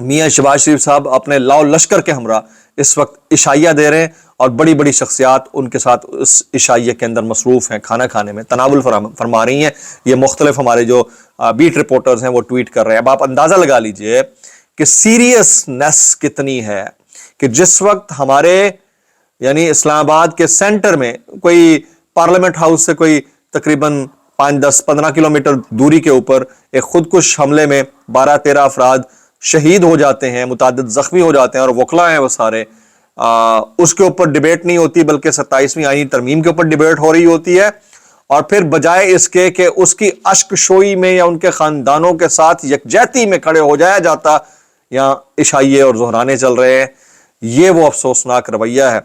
میاں شہباز شریف صاحب اپنے لاؤ لشکر کے ہمراہ اس وقت عشائیہ دے رہے ہیں اور بڑی بڑی شخصیات ان کے ساتھ اس عشائیہ کے اندر مصروف ہیں، کھانا کھانے میں تناول فرما رہی ہیں۔ یہ مختلف ہمارے جو بیٹ رپورٹرز ہیں وہ ٹویٹ کر رہے ہیں۔ اب آپ اندازہ لگا لیجئے کہ سیریسنس کتنی ہے کہ جس وقت ہمارے یعنی اسلام آباد کے سینٹر میں کوئی پارلیمنٹ ہاؤس سے کوئی تقریباً 5-10-15 کلومیٹر دوری کے اوپر ایک خودکش حملے میں 12-13 افراد شہید ہو جاتے ہیں، متعدد زخمی ہو جاتے ہیں اور وکلا ہیں وہ سارے، اس کے اوپر ڈیبیٹ نہیں ہوتی بلکہ 27ویں آئینی ترمیم کے اوپر ڈیبیٹ ہو رہی ہوتی ہے، اور پھر بجائے اس کے کہ اس کی اشک شوئی میں یا ان کے خاندانوں کے ساتھ یکجہتی میں کھڑے ہو جایا جاتا، یہاں عشائیے اور ظہرانے چل رہے ہیں۔ یہ وہ افسوسناک رویہ ہے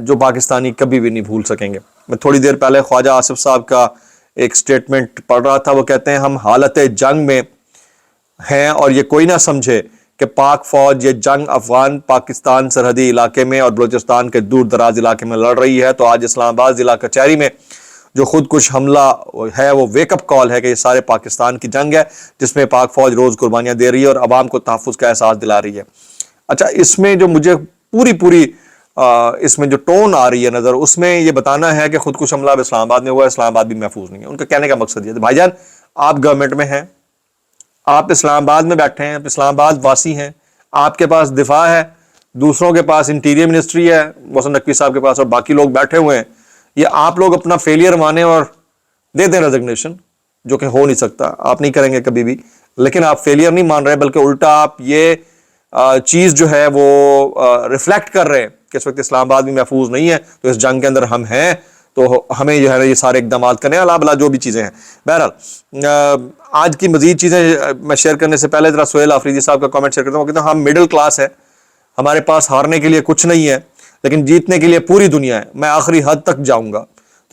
جو پاکستانی کبھی بھی نہیں بھول سکیں گے۔ میں تھوڑی دیر پہلے خواجہ آصف صاحب کا ایک سٹیٹمنٹ پڑھ رہا تھا، وہ کہتے ہیں ہم حالت جنگ میں ہیں اور یہ کوئی نہ سمجھے کہ پاک فوج یہ جنگ افغان پاکستان سرحدی علاقے میں اور بلوچستان کے دور دراز علاقے میں لڑ رہی ہے، تو آج اسلام آباد ضلع کچہری میں جو خودکش حملہ ہے وہ ویک اپ کال ہے کہ یہ سارے پاکستان کی جنگ ہے جس میں پاک فوج روز قربانیاں دے رہی ہے اور عوام کو تحفظ کا احساس دلا رہی ہے۔ اچھا، اس میں جو مجھے پوری اس میں جو ٹون آ رہی ہے نظر، اس میں یہ بتانا ہے کہ خودکش حملہ اب اسلام آباد میں ہوا ہے، اسلام آباد بھی محفوظ نہیں ہے۔ ان کا کہنے کا مقصد یہ ہے بھائی جان آپ گورنمنٹ میں ہیں، آپ اسلام آباد میں بیٹھے ہیں، اسلام آباد واسی ہیں، آپ کے پاس دفاع ہے، دوسروں کے پاس انٹیریئر منسٹری ہے، محسن نقوی صاحب کے پاس، اور باقی لوگ بیٹھے ہوئے ہیں۔ یہ آپ لوگ اپنا فیلئر مانیں اور دے دیں ریزگنیشن، جو کہ ہو نہیں سکتا، آپ نہیں کریں گے کبھی بھی، لیکن آپ فیلئر نہیں مان رہے بلکہ الٹا آپ یہ چیز جو ہے وہ ریفلیکٹ کر رہے ہیں کہ اس وقت اسلام آباد بھی محفوظ نہیں ہے، تو اس جنگ کے اندر ہم ہیں، تو ہمیں جو ہے یہ سارے اقدامات کرنے اللہ بلا جو بھی چیزیں ہیں۔ بہرحال آج کی مزید چیزیں میں شیئر کرنے سے پہلے ذرا سہیل آفریدی صاحب کا کامنٹ شیئر کرتا ہوں۔ وہ کہتے ہیں ہم مڈل کلاس ہے، ہمارے پاس ہارنے کے لیے کچھ نہیں ہے لیکن جیتنے کے لیے پوری دنیا ہے، میں آخری حد تک جاؤں گا۔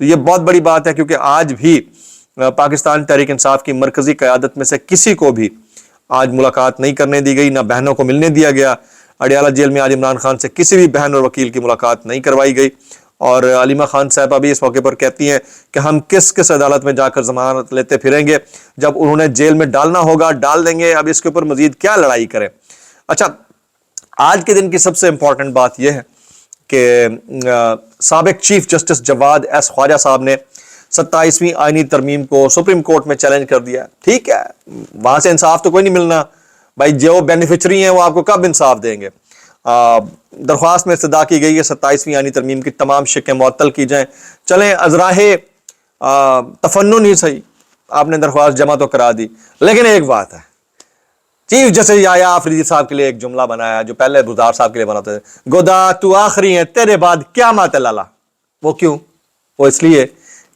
تو یہ بہت بڑی بات ہے کیونکہ آج بھی پاکستان تحریک انصاف کی مرکزی قیادت میں سے کسی کو بھی آج ملاقات نہیں کرنے دی گئی، نہ بہنوں کو ملنے دیا گیا۔ اڈیالہ جیل میں آج عمران خان سے کسی بھی بہن اور وکیل کی ملاقات نہیں کروائی گئی، اور علیمہ خان صاحبہ بھی اس موقع پر کہتی ہیں کہ ہم کس عدالت میں جا کر ضمانت لیتے پھریں گے، جب انہوں نے جیل میں ڈالنا ہوگا ڈال دیں گے، اب اس کے اوپر مزید کیا لڑائی کریں۔ اچھا، آج کے دن کی سب سے امپورٹنٹ بات یہ ہے کہ سابق چیف جسٹس جواد ایس خواجہ صاحب نے 27ویں آئینی ترمیم کو سپریم کورٹ میں چیلنج کر دیا۔ ٹھیک ہے، وہاں سے انصاف تو کوئی نہیں ملنا بھائی، جو بینیفیشری ہیں وہ آپ کو کب انصاف دیں گے۔ درخواست میں استدعا کی گئی ہے 27ویں آئینی ترمیم کی تمام شقیں معطل کی جائیں۔ چلیں ازراہ تفنن ہی صحیح، آپ نے درخواست جمع تو کرا دی، لیکن ایک بات ہے، چیف جسٹس یحییٰ آفریدی صاحب کے لیے ایک جملہ بنایا جو پہلے بزدار صاحب کے لیے بنا تھا، گودا تو آخری ہے تیرے بعد قیامت لالا۔ وہ کیوں؟ وہ اس لیے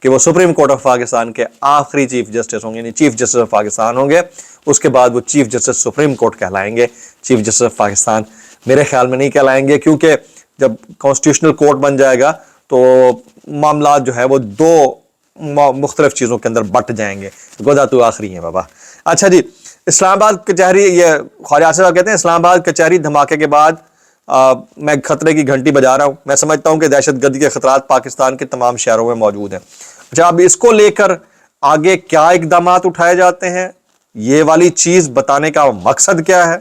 کہ وہ سپریم کورٹ آف پاکستان کے آخری چیف جسٹس ہوں گے، یعنی چیف جسٹس آف پاکستان ہوں گے، اس کے بعد وہ چیف جسٹس سپریم کورٹ کہلائیں گے، چیف جسٹس آف پاکستان میرے خیال میں نہیں کہلائیں گے، کیونکہ جب کانسٹیٹیوشنل کورٹ بن جائے گا تو معاملات جو ہے وہ دو مختلف چیزوں کے اندر بٹ جائیں گے۔ گودا تو آخری ہیں بابا۔ اچھا جی، اسلام آباد کچہری، یہ خواجہ آصف صاحب کہتے ہیں اسلام آباد کچہری دھماکے کے بعد میں خطرے کی گھنٹی بجا رہا ہوں، میں سمجھتا ہوں کہ دہشت گردی کے خطرات پاکستان کے تمام شہروں میں موجود ہیں۔ اچھا، اب اس کو لے کر آگے کیا اقدامات اٹھائے جاتے ہیں، یہ والی چیز بتانے کا مقصد کیا ہے،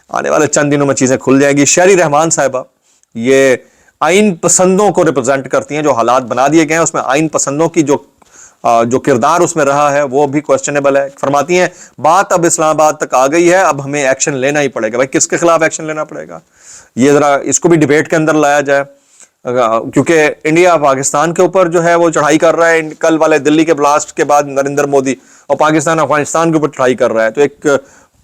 آنے والے چند دنوں میں چیزیں کھل جائیں گی۔ شہری رحمان صاحبہ یہ آئین پسندوں کو ریپرزینٹ کرتی ہیں، جو حالات بنا دیے گئے ہیں اس میں آئین پسندوں کی جو کردار اس میں رہا ہے وہ بھی کوسچنیبل ہے۔ فرماتی ہیں بات اب اسلام آباد تک آ گئی ہے، اب ہمیں ایکشن لینا ہی پڑے گا۔ بھائی کس کے خلاف ایکشن لینا پڑے گا، یہ ذرا اس کو بھی ڈیبیٹ کے اندر لایا جائے، کیونکہ انڈیا پاکستان کے اوپر جو ہے وہ چڑھائی کر رہا ہے، کل والے دلی کے بلاسٹ کے بعد نریندر مودی، اور پاکستان افغانستان کے اوپر چڑھائی کر رہا ہے، تو ایک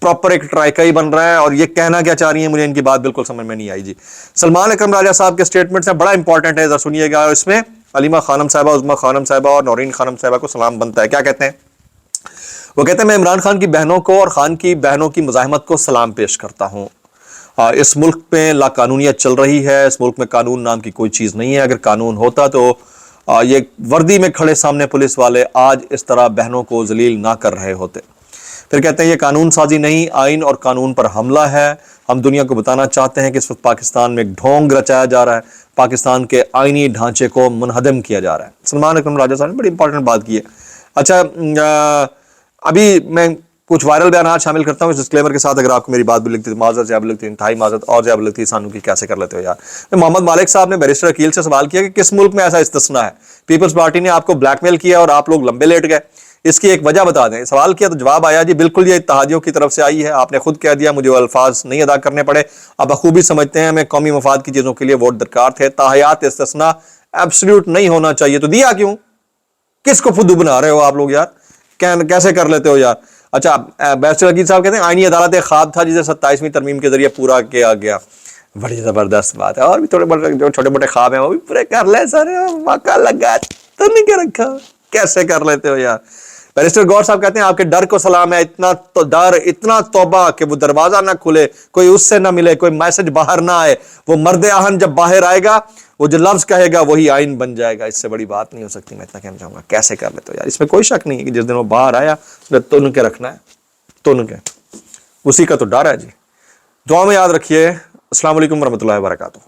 پراپر ایک ٹرائیکا ہی بن رہا ہے، اور یہ کہنا کیا چاہ رہی ہیں مجھے ان کی بات بالکل سمجھ میں نہیں آئی۔ جی، سلمان اکرم راجہ صاحب کے سٹیٹمنٹس ہیں، بڑا امپورٹنٹ ہے، ذرا سنیے گا۔ اس میں علیمہ خانم صاحبہ، عظمیٰ خانم صاحبہ اور نورین خانم صاحبہ کو سلام بنتا ہے۔ کیا کہتے ہیں؟ وہ کہتے ہیں میں عمران خان کی بہنوں کو اور خان کی بہنوں کی مزاحمت کو سلام پیش کرتا ہوں۔ اس ملک میں لا قانونیت چل رہی ہے، اس ملک میں قانون نام کی کوئی چیز نہیں ہے، اگر قانون ہوتا تو یہ وردی میں کھڑے سامنے پولیس والے آج اس طرح بہنوں کو ذلیل نہ کر رہے ہوتے۔ پھر کہتے ہیں یہ قانون سازی نہیں، آئین اور قانون پر حملہ ہے۔ ہم دنیا کو بتانا چاہتے ہیں کہ اس وقت پاکستان میں ایک ڈھونگ رچایا جا رہا ہے، پاکستان کے آئینی ڈھانچے کو منہدم کیا جا رہا ہے۔ سلمان اکرم راجہ صاحب نے بڑی امپورٹنٹ بات کی ہے۔ اچھا، ابھی میں کچھ وائرل بیانات شامل کرتا ہوں اس ڈسکلیمر کے ساتھ. اگر آپ کو میری بات بھی لگتی ہے معذرت جاب لگتی ہے, انتہائی معذرت, اور جاب لگتی ہے سانو کی کیسے کر لیتے ہو یار. محمد مالک صاحب نے بیرسٹر عقیل سے سوال کیا کہ کس ملک میں ایسا استثنا ہے, پیپلز پارٹی نے آپ کو بلیک میل کیا اور آپ لوگ لمبے لیٹ گئے, اس کی ایک وجہ بتا دیں. سوال کیا تو جواب آیا جی بالکل یہ اتحادیوں کی طرف سے آئی ہے, آپ نے خود کہہ دیا مجھے وہ الفاظ نہیں ادا کرنے پڑے, آپ بخوبی سمجھتے ہیں ہمیں قومی مفاد کی چیزوں کے لیے ووٹ درکار تھے, تاحیات استثنا ایبسلیوٹ نہیں ہونا چاہیے, تو دیا کیوں؟ کس کو فدو بنا رہے ہو آپ لوگ یار, کیسے کر لیتے ہو یار. اچھا بیرسٹر عقیل صاحب کہتے ہیں آئینی عدالت ایک خواب تھا جسے 27ویں ترمیم کے ذریعے پورا کیا گیا. بڑی زبردست بات ہے, اور بھی جو چھوٹے موٹے خواب ہیں وہ بھی پورے کر لیں سارے, موقع لگا تو نہیں کیا رکھا, کیسے کر لیتے ہو یار. بیرسٹر گور صاحب کہتے ہیں آپ کے ڈر کو سلام ہے, اتنا تو ڈر, اتنا توبہ کہ وہ دروازہ نہ کھلے, کوئی اس سے نہ ملے, کوئی میسج باہر نہ آئے. وہ مرد آہن جب باہر آئے گا وہ جو لفظ کہے گا وہی آئین بن جائے گا. اس سے بڑی بات نہیں ہو سکتی. میں اتنا کہنا چاہوں گا کیسے کر لیتے ہو یار. اس میں کوئی شک نہیں ہے کہ جس دن وہ باہر آیا اس نے تن کے رکھنا ہے, تن کے, اسی کا تو ڈر ہے جی. دعا میں یاد رکھیے. السلام علیکم ورحمۃ اللہ وبرکاتہ.